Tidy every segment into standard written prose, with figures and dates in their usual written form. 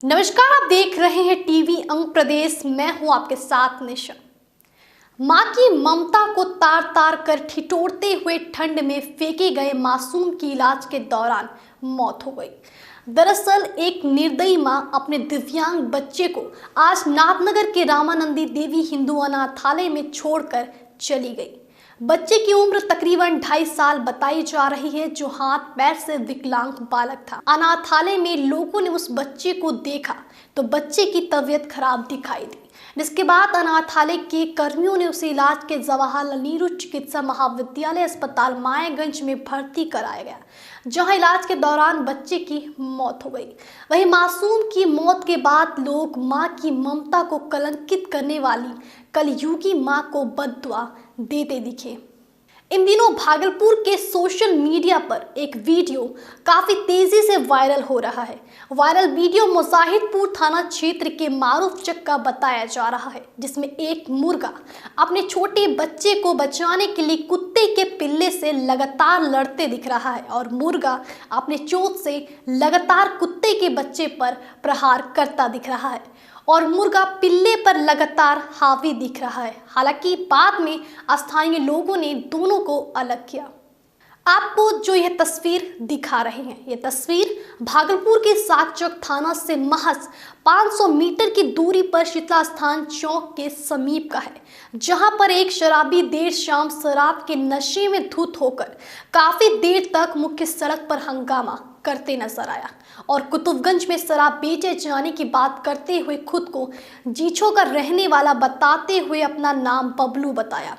नमस्कार, आप देख रहे हैं टीवी अंग प्रदेश। मैं हूं आपके साथ निशा। मां की ममता को तार तार कर ठिठुरते हुए ठंड में फेंके गए मासूम की इलाज के दौरान मौत हो गई। दरअसल एक निर्दयी मां अपने दिव्यांग बच्चे को आज नाथनगर के रामानंदी देवी हिंदू अनाथालय में छोड़कर चली गई। बच्चे की उम्र तकरीबन 2.5 साल बताई जा रही है, जो हाथ पैर से विकलांग बालक था। अनाथालय में लोगों ने उस बच्चे को देखा तो बच्चे की तबीयत खराब दिखाई दी, जिसके बाद अनाथालय के कर्मियों ने उसे इलाज के जवाहरलाल नेहरू चिकित्सा महाविद्यालय अस्पताल मायागंज में भर्ती कराया गया, जहां इलाज के दौरान बच्चे की मौत हो गई। वहीं मासूम की मौत के बाद लोग मां की ममता को कलंकित करने वाली कलयुगी मां को बद्दुआ देते दिखे। इन दिनों भागलपुर के सोशल मीडिया पर एक वीडियो काफी तेजी से वायरल हो रहा है। वायरल वीडियो मुजाहिदपुर थाना क्षेत्र के मारूफ चक का बताया जा रहा है, जिसमें एक मुर्गा अपने छोटे बच्चे को बचाने के लिए कुत्ते के पिल्ले से लगातार लड़ते दिख रहा है और मुर्गा अपने चोंच से लगातार कुत्ते के बच्चे पर प्रहार करता दिख रहा है और मुर्गा पिल्ले पर लगातार हावी दिख रहा है। हालांकि बाद में स्थानीय लोगों ने दोनों को अलग किया। आपको जो यह तस्वीर दिखा रहे हैं, यह तस्वीर भागलपुर के साकचक थाना से महज 500 मीटर की दूरी पर शीतला स्थान चौक के समीप का है, जहां पर एक शराबी देर शाम शराब के नशे में धुत होकर काफी देर तक मुख्य सड़क पर हंगामा करते नजर आया और कुतुबगंज में शराब बेचे जाने की बात करते हुए खुद को जीछो का रहने वाला बताते हुए अपना नाम बबलू बताया।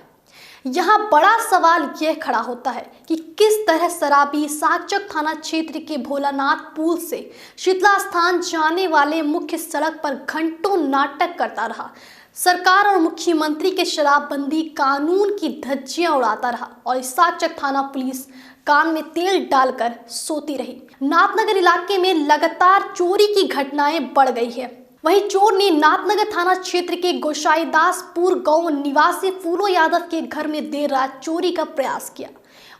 यहाँ बड़ा सवाल यह खड़ा होता है कि किस तरह शराबी साकचक थाना क्षेत्र के भोलानाथ पुल से शीतला स्थान जाने वाले मुख्य सड़क पर घंटों नाटक करता रहा, सरकार और मुख्यमंत्री के शराबबंदी कानून की धज्जियां उड़ाता रहा और साकचक थाना पुलिस कान में तेल डालकर सोती रही। नाथनगर इलाके में लगातार चोरी की घटनाएं बढ़ गई है। वहीं चोर ने नाथनगर थाना क्षेत्र के गोसाईदासपुर गांव निवासी फूलो यादव के घर में देर रात चोरी का प्रयास किया।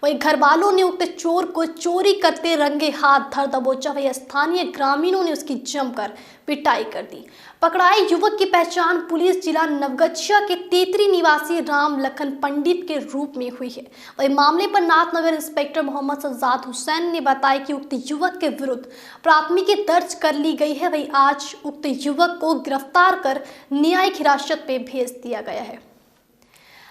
वहीं घर वालों ने उक्त चोर को चोरी करते रंगे हाथ धर दबोचा। वहीं स्थानीय ग्रामीणों ने उसकी जमकर पिटाई कर दी। पकड़ाए युवक की पहचान पुलिस जिला नवगछिया के तेतरी निवासी राम लखन पंडित के रूप में हुई है। वहीं मामले पर नाथनगर इंस्पेक्टर मोहम्मद सज्जाद हुसैन ने बताया कि उक्त युवक के विरुद्ध प्राथमिकी दर्ज कर ली गई है। वहीं आज उक्त युवक को गिरफ्तार कर न्यायिक हिरासत में भेज दिया गया है।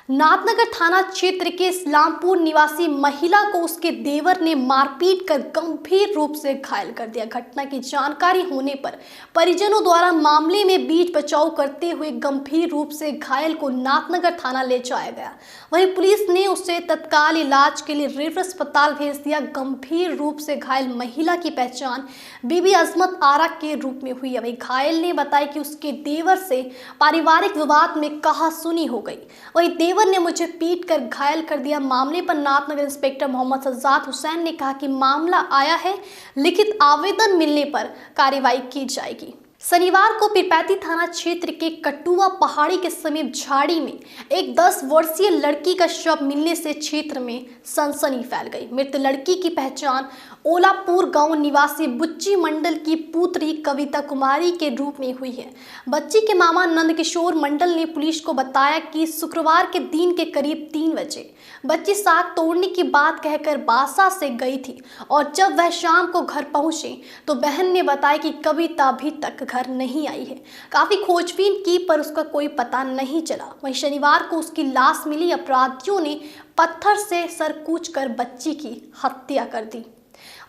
नाथनगर थाना क्षेत्र के इस्लामपुर निवासी महिला को उसके देवर ने मारपीट कर गंभीर रूप से घायल कर दिया। घटना की जानकारी होने पर परिजनों द्वारा मामले में बीच बचाव करते हुए गंभीर रूप से घायल को नाथनगर थाना ले जाया गया। वहीं पुलिस ने उसे तत्काल इलाज के लिए रेफर अस्पताल भेज दिया। गंभीर रूप से घायल महिला की पहचान बीबी अजमत आरा के रूप में हुई है। वहीं घायल ने बताया कि उसके देवर से पारिवारिक विवाद में कहासुनी हो गई। वहीं देवर ने मुझे पीट कर घायल कर दिया। मामले पर नाथनगर इंस्पेक्टर मोहम्मद सज्जाद हुसैन ने कहा कि मामला आया है, लिखित आवेदन मिलने पर कार्रवाई की जाएगी। शनिवार को पीरपैंती थाना क्षेत्र के कटुआ पहाड़ी के समीप झाड़ी में एक 10 वर्षीय लड़की का शव मिलने से क्षेत्र में सनसनी फैल गई। मृत लड़की की पहचान ओलापुर गांव निवासी बुच्ची मंडल की पुत्री कविता कुमारी के रूप में हुई है। बच्ची के मामा नंदकिशोर मंडल ने पुलिस को बताया कि शुक्रवार के दिन के करीब 3 बजे बच्ची साग तोड़ने की बात कहकर बासा से गई थी और जब वह शाम को घर पहुंचे तो बहन ने बताया कि कविता अभी तक घर नहीं आई है। काफी खोजबीन की पर उसका कोई पता नहीं चला। वहीं शनिवार को उसकी लाश मिली। अपराधियों ने पत्थर से सर कूचकर बच्ची की हत्या कर दी।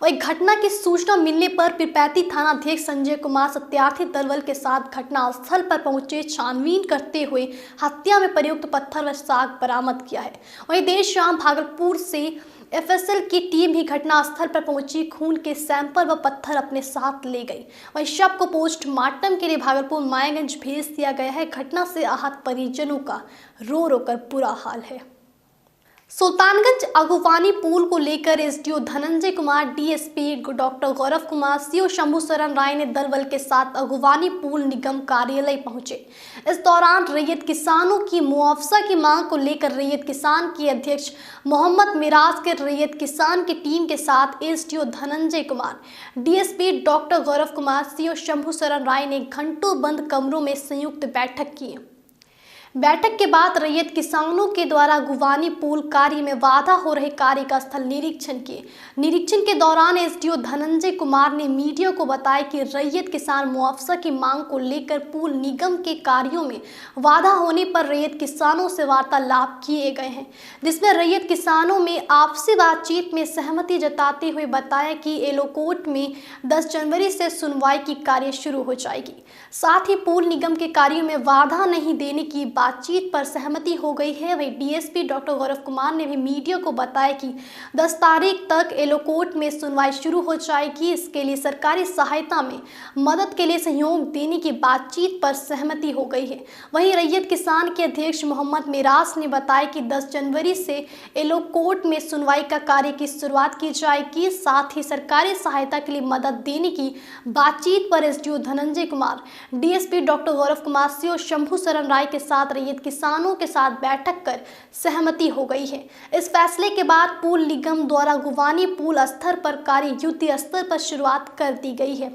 वही घटना की सूचना मिलने पर पीरपैंती थानाध्यक्ष संजय कुमार सत्यार्थी दलबल के साथ घटनास्थल पर पहुंचे। छानबीन करते हुए हत्या में प्रयुक्त पत्थर व साग बरामद किया है। वहीं देर शाम भागलपुर से एफएसएल की टीम भी घटनास्थल पर पहुंची। खून के सैंपल व पत्थर अपने साथ ले गई। वहीं शव को पोस्टमार्टम के लिए भागलपुर मायागंज भेज दिया गया है। घटना से आहत परिजनों का रो रो कर बुरा हाल है। सुल्तानगंज अगुवानी पुल को लेकर SDO Dhananjay Kumar, DSP doctor Gaurav Kumar, CO Shambhu Sharan Rai ने दल बल के साथ अगुवानी पुल निगम कार्यालय पहुंचे। इस दौरान रैयत किसानों की मुआवजा की मांग को लेकर रैयत किसान के अध्यक्ष मोहम्मद मिराज के रैयत किसान की टीम के साथ SDO Dhananjay Kumar, DSP doctor Gaurav Kumar, CO Shambhu Sharan Rai ने घंटों बंद कमरों में संयुक्त बैठक की। बैठक के बाद रैयत किसानों के द्वारा अगुवानी पुल कार्य में बाधा हो रहे कार्य का स्थल निरीक्षण किए। निरीक्षण के दौरान एसडीओ धनंजय कुमार ने मीडिया को बताया कि रैयत किसान मुआवजा की मांग को लेकर पुल निगम के कार्यों में बाधा होने पर रैयत किसानों से वार्तालाप किए गए हैं, जिसमें रैयत किसानों में आपसी बातचीत में सहमति जताते हुए बताया कि एलोकोट में 10 जनवरी से सुनवाई की कार्य शुरू हो जाएगी। साथ ही पुल निगम के कार्यों में बाधा नहीं देने की बातचीत पर सहमति हो गई है। वही डीएसपी डॉक्टर गौरव कुमार ने भी मीडिया को बताया कि 10 तारीख तक एलोकोट में सुनवाई शुरू हो जाएगी। इसके लिए सरकारी सहायता में मदद के लिए सहयोग देने की बातचीत पर सहमति हो गई है। वहीं रैयत किसान के अध्यक्ष मोहम्मद मिराज ने बताया कि 10 जनवरी से एलोकोट में सुनवाई का कार्य की शुरुआत की जाएगी। साथ ही सरकारी सहायता के लिए मदद देने की बातचीत पर SDO Dhananjay Kumar, DSP doctor Gaurav Kumar, CO Shambhu Sharan Rai के साथ रैयत किसानों के साथ बैठक कर सहमति हो गई है। इस फैसले के बाद पुल निगम द्वारा अगुवानी पुल स्तर पर कार्य युद्ध स्तर पर शुरुआत कर दी गई है।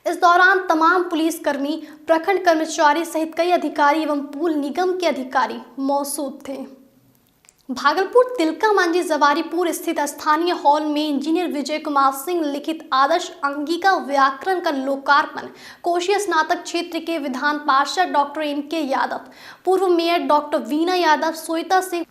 इस दौरान तमाम पुलिसकर्मी, प्रखंड कर्मचारी सहित कई अधिकारी एवं पुल निगम के अधिकारी मौजूद थे। भागलपुर तिलका मांझी जवारीपुर स्थित स्थानीय हॉल में इंजीनियर विजय कुमार सिंह लिखित आदर्श अंगिका व्याकरण का लोकार्पण कोशीय स्नातक क्षेत्र के विधान पार्षद डॉक्टर इनके यादव, पूर्व मेयर डॉक्टर वीना यादव, श्वेता सिंह,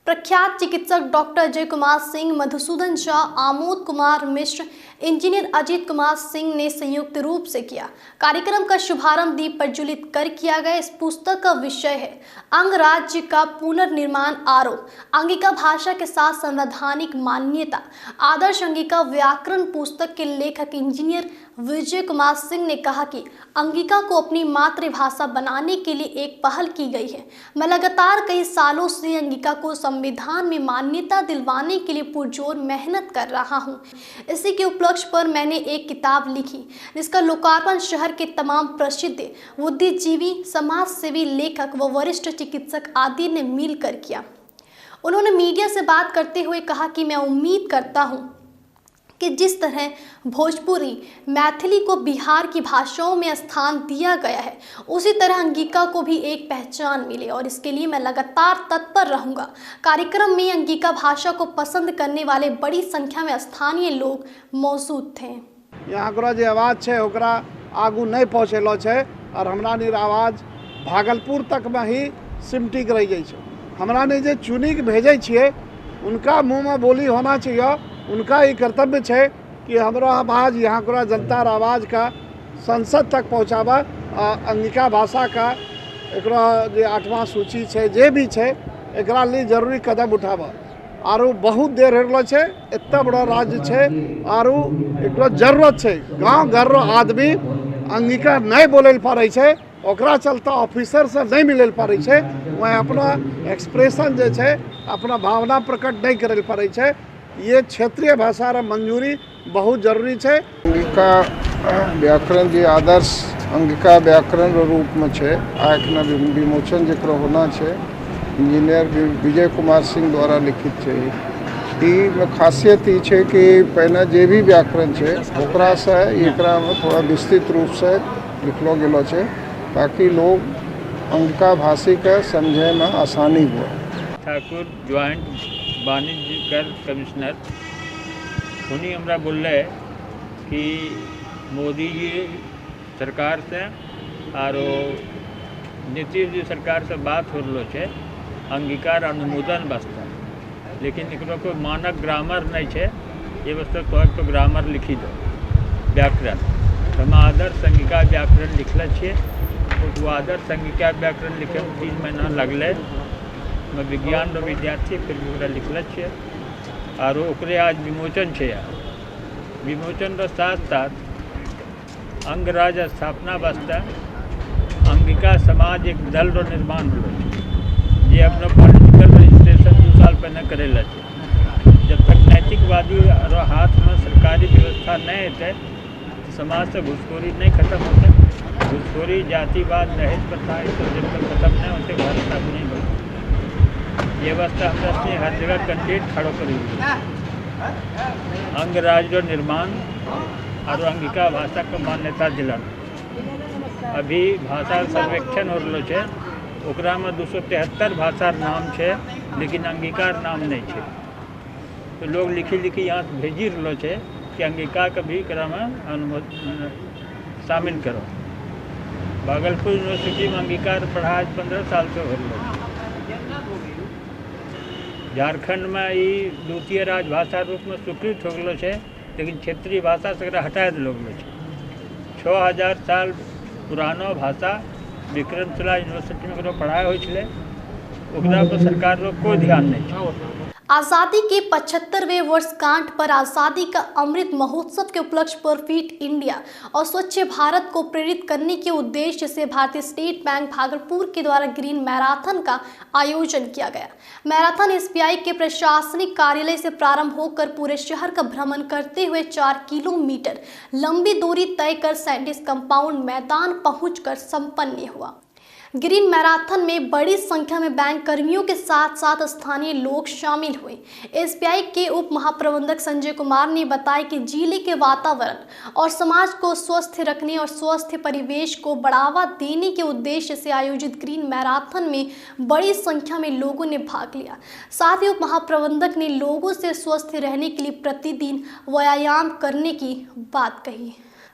प्रख्यात चिकित्सक डॉक्टर अजय कुमार सिंह, मधुसूदन झा, आमोद कुमार मिश्र, इंजीनियर अजीत कुमार सिंह ने संयुक्त रूप से किया। कार्यक्रम का शुभारंभ दीप प्रज्वलित कर किया गया। इस पुस्तक का विषय है अंग राज्य का पुनर्निर्माण आरोप, अंगिका भाषा के साथ संवैधानिक मान्यता। आदर्श अंगिका व्याकरण पुस्तक के लेखक इंजीनियर विजय कुमार सिंह ने कहा कि अंगिका को अपनी मातृभाषा बनाने के लिए एक पहल की गई है। मैं लगातार कई सालों से अंगिका को संविधान में मान्यता दिलवाने के लिए पुरजोर मेहनत कर रहा हूं। इसी के उपलक्ष्य पर मैंने एक किताब लिखी, जिसका लोकार्पण शहर के तमाम प्रसिद्ध बुद्धिजीवी, समाज सेवी, लेखक व वरिष्ठ चिकित्सक आदि ने मिलकर किया। उन्होंने मीडिया से बात करते हुए कहा कि मैं उम्मीद करता हूं कि जिस तरह भोजपुरी, मैथिली को बिहार की भाषाओं में स्थान दिया गया है, उसी तरह अंगिका को भी एक पहचान मिले और इसके लिए मैं लगातार तत्पर रहूंगा। कार्यक्रम में अंगिका भाषा को पसंद करने वाले बड़ी संख्या में स्थानीय लोग मौजूद थे। यहाँ का जो आवाज़ है ओकरा आगू नहीं पहुँचेलो है और हमरा निर आवाज़ भागलपुर तक में ही सिमटिक रह जाए। हमरा ने जो चुनी के भेजे छे उनका मुँह में बोली होना चाहिए। उनका ये कर्तव्य है कि हमारा आवाज़ यहाँ का जनता आवाज़ का संसद तक पहुँचावा। अंगिका भाषा का एक जो 8वां सूची है जे भी है एकरा लिए जरूरी कदम उठावा। और बहुत देर हो है, इतना बड़ा राज्य है और एक जरूरत है। गाँव घर आदमी अंगिका नहीं बोले पारे है, ओकरा चलता ऑफिसर से नहीं मिले पारे है। वह अपना एक्सप्रेशन जो है, अपना भावना प्रकट नहीं करे पारे है। ये क्षेत्रीय भाषा रा मंजूरी बहुत जरूरी है। अंगिका व्याकरण जी आदर्श अंगिका व्याकरण रूप में है, आखना विमोचन जरा होना है। इंजीनियर विजय कुमार सिंह द्वारा लिखित है। में खासियत ये है कि पहले जे भी व्याकरण है ओकरा से एकरा में थोड़ा विस्तृत रूप से लिखलो गेलो है, ताकि लोग अंगिका भाषी के समझे में आसानी हो। ठाकुर ज्वाइंट वाणिज्य कर कमिश्नर उन्हीं हमरा बोले कि मोदी जी सरकार से और नीतीश जी सरकार से बात हो रहा है अंगीकार अनुमोदन वास्ते, लेकिन एकरो कोई मानक ग्रामर नहीं है। ये वास्ते तो ग्रामर लिखी दो व्याकरण, तो हम आदर्श अंगिका व्याकरण लिखले छे। तो आदर्श अंगिका व्याकरण लिखे में 3 महीना लगले। मैं विज्ञान रो विद्यार्थी फिर भी ओकरा लिखले छे और ओकरे आज विमोचन है। विमोचन रो साथ साथ अंगराज स्थापना वास्ते अंगिका समाज एक दल रो निर्माण हो, ये अपना पॉलिटिकल रजिस्ट्रेशन पहले करेला छे। जब तक नैतिकवादी और हाथ में सरकारी व्यवस्था नहीं होते तो समाज से घुसखोरी नहीं खत्म होते। घुसखोरी, जातिवाद, दहेज प्रथा ये सब जब तक खत्म नहीं होते भारत आगे नहीं बढ़ता। ये वास्ते हम हर जगह कैंडिडेट खड़ो करी अंगराज्य निर्माण और अंगिका भाषा को मान्यता दिलाना। अभी भाषा सर्वेक्षण हो रहा है, ओकरा में 273 भाषा नाम है लेकिन अंगीकार नाम नहीं है। तो लोग लिखी यहाँ भेजी रहा है कि अंगीका का भी एकरा में शामिल करो। भागलपुर यूनिवर्सिटी में अंगीकार पढ़ाई 15 साल से हो रहा है। झारखंड में ये द्वितीय राजभाषा रूप में स्वीकृत हो गया है, लेकिन क्षेत्रीय भाषा से हटा दिलो गया है। 6000 साल पुरानो भाषा विक्रमशिला यूनिवर्सिटी में पढ़ाई होइछले, ओकरा पर सरकार रो कोई ध्यान नहीं है। आज़ादी के 75वें वर्षगांठ पर आज़ादी का अमृत महोत्सव के उपलक्ष्य पर फिट इंडिया और स्वच्छ भारत को प्रेरित करने के उद्देश्य से भारतीय स्टेट बैंक भागलपुर के द्वारा ग्रीन मैराथन का आयोजन किया गया। मैराथन एसबीआई के प्रशासनिक कार्यालय से प्रारंभ होकर पूरे शहर का भ्रमण करते हुए 4 किलोमीटर लंबी दूरी तय कर सैंडिस कंपाउंड मैदान पहुंचकर संपन्न हुआ। ग्रीन मैराथन में बड़ी संख्या में बैंक कर्मियों के साथ साथ स्थानीय लोग शामिल हुए। एसबीआई के उप महाप्रबंधक संजय कुमार ने बताया कि जिले के वातावरण और समाज को स्वस्थ रखने और स्वस्थ परिवेश को बढ़ावा देने के उद्देश्य से आयोजित ग्रीन मैराथन में बड़ी संख्या में लोगों ने भाग लिया। साथ ही उप महाप्रबंधक ने लोगों से स्वस्थ रहने के लिए प्रतिदिन व्यायाम करने की बात कही।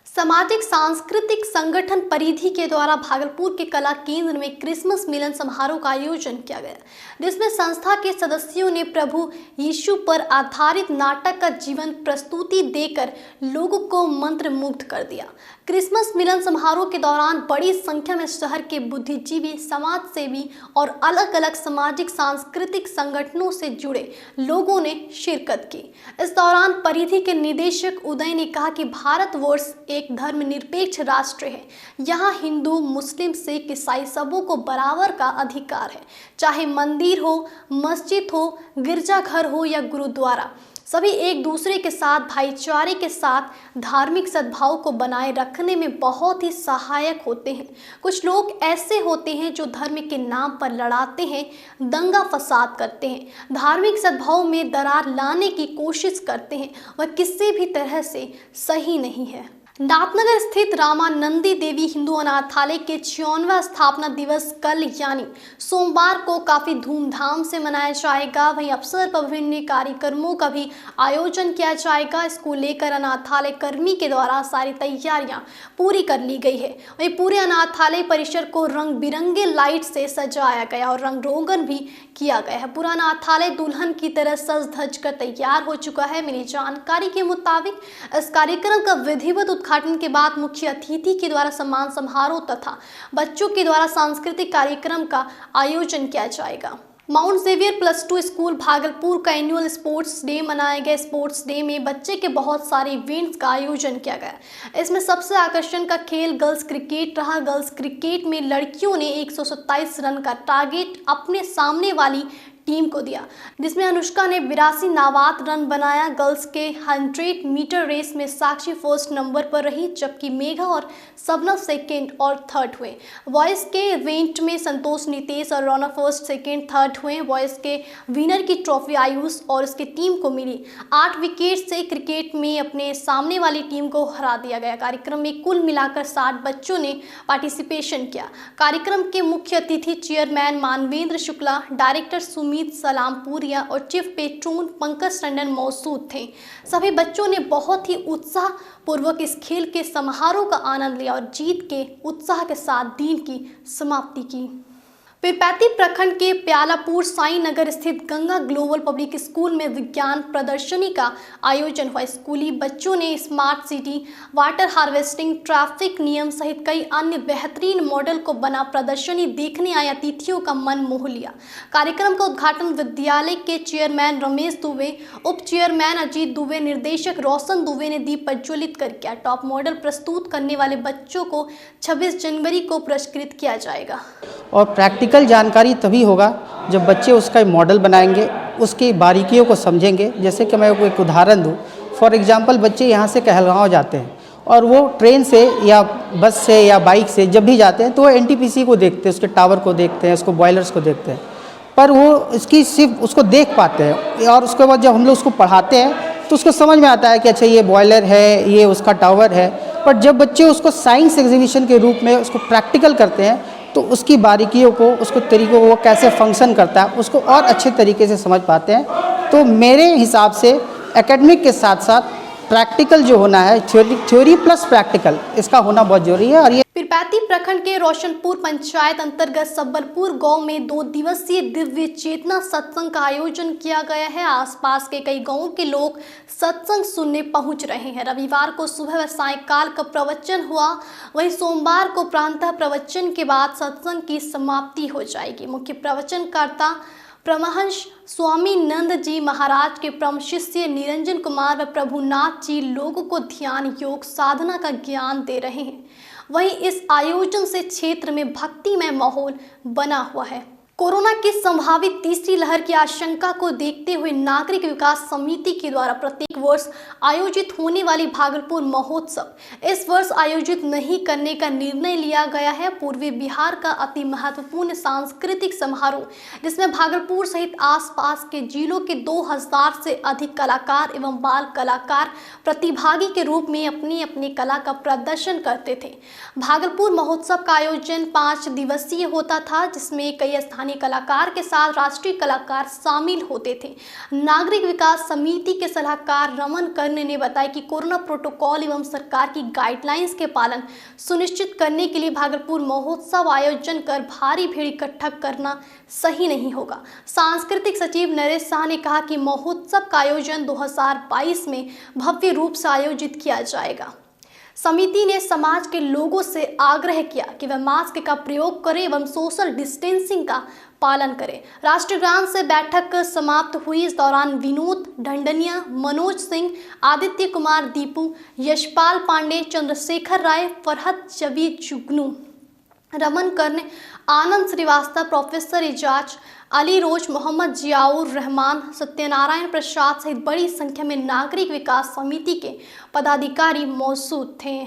सामाजिक सांस्कृतिक संगठन परिधि के द्वारा भागलपुर के कला केंद्र में क्रिसमस मिलन समारोह का आयोजन किया गया, जिसमें संस्था के सदस्यों ने प्रभु यीशु पर आधारित नाटक का जीवंत प्रस्तुति देकर लोगों को मंत्रमुग्ध कर दिया। क्रिसमस मिलन समारोह के दौरान बड़ी संख्या में शहर के बुद्धिजीवी, समाज सेवी और अलग अलग सामाजिक सांस्कृतिक संगठनों से जुड़े लोगों ने शिरकत की। इस दौरान परिधि के निदेशक उदय ने कहा कि भारतवर्ष एक धर्मनिरपेक्ष राष्ट्र है। यहाँ हिंदू, मुस्लिम, सिख, ईसाई सबों को बराबर का अधिकार है। चाहे मंदिर हो, मस्जिद हो, गिरजाघर हो या गुरुद्वारा, सभी एक दूसरे के साथ भाईचारे के साथ धार्मिक सद्भाव को बनाए रखने में बहुत ही सहायक होते हैं। कुछ लोग ऐसे होते हैं जो धर्म के नाम पर लड़ाते हैं, दंगा फसाद करते हैं, धार्मिक सद्भाव में दरार लाने की कोशिश करते हैं। वह किसी भी तरह से सही नहीं है। नाथनगर स्थित रामानंदी देवी हिंदू अनाथालय के 56वां स्थापना दिवस कल यानी सोमवार को काफी धूमधाम से मनाया जाएगा। वहीं अवसर पर विभिन्न कार्यक्रमों का भी आयोजन किया जाएगा। इसको लेकर अनाथालय कर्मी के द्वारा सारी तैयारियां पूरी कर ली गई है। वहीं पूरे अनाथालय परिसर को रंग बिरंगे लाइट से सजाया गया और रंग रोगन भी किया गया है। पूरा अनाथालय दुल्हन की तरह सज धज कर तैयार हो चुका है। मिली जानकारी के मुताबिक इस कार्यक्रम का विधिवत उद्घाटन के बाद मुख्य अतिथि के द्वारा सम्मान समारोह तथा बच्चों के द्वारा सांस्कृतिक कार्यक्रम का आयोजन किया जाएगा। माउंट जेवियर +2 स्कूल भागलपुर का एनुअल स्पोर्ट्स डे मनाया गया। स्पोर्ट्स डे में बच्चे के बहुत सारे इवेंट्स का आयोजन किया गया। इसमें सबसे आकर्षण का खेल गर्ल्स क्रिकेट रहा। गर्ल्स क्रिकेट में लड़कियों ने 127 रन का टारगेट अपने सामने वाली टीम को दिया, जिसमें अनुष्का ने 82 नाबाद रन बनाया। गर्ल्स के 100 मीटर रेस में साक्षी फर्स्ट नंबर पर रही, जबकि मेघा और सबनम सेकंड और थर्ड हुए। बॉयज के इवेंट में संतोष, नितेश और रौनक फर्स्ट, सेकंड, थर्ड हुए। बॉयज के विनर की ट्रॉफी आयुष और उसकी टीम को मिली। 8 विकेट से क्रिकेट में अपने सामने वाली टीम को हरा दिया गया। कार्यक्रम में कुल मिलाकर 60 बच्चों ने पार्टिसिपेशन किया। कार्यक्रम के मुख्य अतिथि चेयरमैन मानवेंद्र शुक्ला, डायरेक्टर सुमित सलामपुरिया और चीफ पेट्रोन पंकज टंडन मौजूद थे। सभी बच्चों ने बहुत ही उत्साह पूर्वक इस खेल के समारोह का आनंद लिया और जीत के उत्साह के साथ दिन की समाप्ति की। पीरपैंती प्रखंड के प्यालापुर साई नगर स्थित गंगा ग्लोबल पब्लिक स्कूल में विज्ञान प्रदर्शनी का आयोजन हुआ। स्कूली बच्चों ने smart city, water harvesting, traffic नियम सहित कई अन्य बेहतरीन मॉडल को बना प्रदर्शनी देखने आए अतिथियों का मन मोह लिया। कार्यक्रम का उद्घाटन विद्यालय के चेयरमैन रमेश दुबे, उप चेयरमैन अजीत दुबे, निर्देशक रोशन दुबे ने दीप प्रज्वलित कर किया। टॉप मॉडल प्रस्तुत करने वाले बच्चों को 26 जनवरी को पुरस्कृत किया जाएगा। और प्रैक्टिकल प्रैक्टिकल जानकारी तभी होगा जब बच्चे उसका मॉडल बनाएंगे, उसकी बारीकियों को समझेंगे। जैसे कि मैं एक उदाहरण दूँ, फॉर एग्जांपल बच्चे यहाँ से कहलगांव जाते हैं और वो ट्रेन से या बस से या बाइक से जब भी जाते हैं तो वो एनटीपीसी को देखते हैं, उसके टावर को देखते हैं, उसको बॉयलर्स को देखते हैं, पर वो इसकी सिर्फ उसको देख पाते हैं। और उसके बाद जब हम लोग उसको पढ़ाते हैं तो उसको समझ में आता है कि अच्छा ये बॉयलर है, ये उसका टावर है। पर जब बच्चे उसको साइंस एग्जीबिशन के रूप में उसको प्रैक्टिकल करते हैं तो उसकी बारीकियों को, उसको तरीक़ों को, वो कैसे फंक्शन करता है, उसको और अच्छे तरीके से समझ पाते हैं। तो मेरे हिसाब से एकेडमिक के साथ साथ प्रैक्टिकल जो होना है, थ्योरी प्लस प्रैक्टिकल, इसका होना बहुत जरूरी है। और ये पीरपैंती प्रखंड के रोशनपुर पंचायत अंतर्गत सबलपुर गांव में 2 दिवसीय दिव्य चेतना सत्संग का आयोजन किया गया है। आसपास के कई गांवों के लोग सत्संग सुनने पहुंच रहे हैं। रविवार को सुबह व सायंकाल का प्रवचन हुआ, वहीं सोमवार को प्रातः प्रवचन के बाद सत्संग की समाप्ति हो जाएगी। मुख्य प्रवचनकर्ता परमहंस स्वामी नंद जी महाराज के परम शिष्य निरंजन कुमार व प्रभुनाथ जी लोगों को ध्यान, योग, साधना का ज्ञान दे रहे हैं। वहीं इस आयोजन से क्षेत्र में भक्तिमय माहौल बना हुआ है। कोरोना की संभावित तीसरी लहर की आशंका को देखते हुए नागरिक विकास समिति के द्वारा प्रत्येक वर्ष आयोजित होने वाली भागलपुर महोत्सव इस वर्ष आयोजित नहीं करने का निर्णय लिया गया है। पूर्वी बिहार का अति महत्वपूर्ण सांस्कृतिक समारोह, जिसमें भागलपुर सहित आसपास के जिलों के 2000 से अधिक कलाकार एवं बाल कलाकार प्रतिभागी के रूप में अपनी अपनी कला का प्रदर्शन करते थे। भागलपुर महोत्सव का आयोजन 5 दिवसीय होता था, जिसमें कई स्थानीय कलाकार के साथ राष्ट्रीय कलाकार शामिल होते थे। नागरिक विकास समिति के सलाहकार रमन कर्ण ने बताया कि कोरोना प्रोटोकॉल एवं सरकार की गाइडलाइंस के पालन सुनिश्चित करने के लिए भागलपुर महोत्सव आयोजन कर भारी भीड़ इकट्ठा करना सही नहीं होगा। सांस्कृतिक सचिव नरेश शाह ने कहा कि महोत्सव का आयोजन 2022 में भव्य रूप से आयोजित किया जाएगा। समिति ने समाज के लोगों से आग्रह किया कि वह मास्क का प्रयोग करें एवं सोशल डिस्टेंसिंग का पालन करें। राष्ट्रगान से बैठक समाप्त हुई। इस दौरान विनोद ढंडनिया, मनोज सिंह, आदित्य कुमार, दीपू, यशपाल पांडे, चंद्रशेखर राय, फरहत जबी जुगनू, रमन कर्ण, आनंद श्रीवास्तव, प्रोफेसर एजाज अली रोज, मोहम्मद जियाउर रहमान, सत्यनारायण प्रसाद सहित बड़ी संख्या में नागरिक विकास समिति के पदाधिकारी मौजूद थे।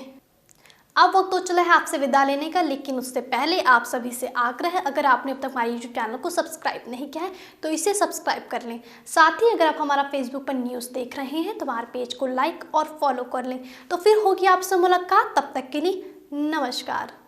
अब वक्त तो चला है आपसे विदा लेने का, लेकिन उससे पहले आप सभी से आग्रह है, अगर आपने अब तक हमारे यूट्यूब चैनल को सब्सक्राइब नहीं किया है तो इसे सब्सक्राइब कर लें। साथ ही अगर आप हमारा फेसबुक पर न्यूज़ देख रहे हैं तो हमारे पेज को लाइक और फॉलो कर लें। तो फिर होगी आपसे मुलाकात, तब तक के लिए नमस्कार।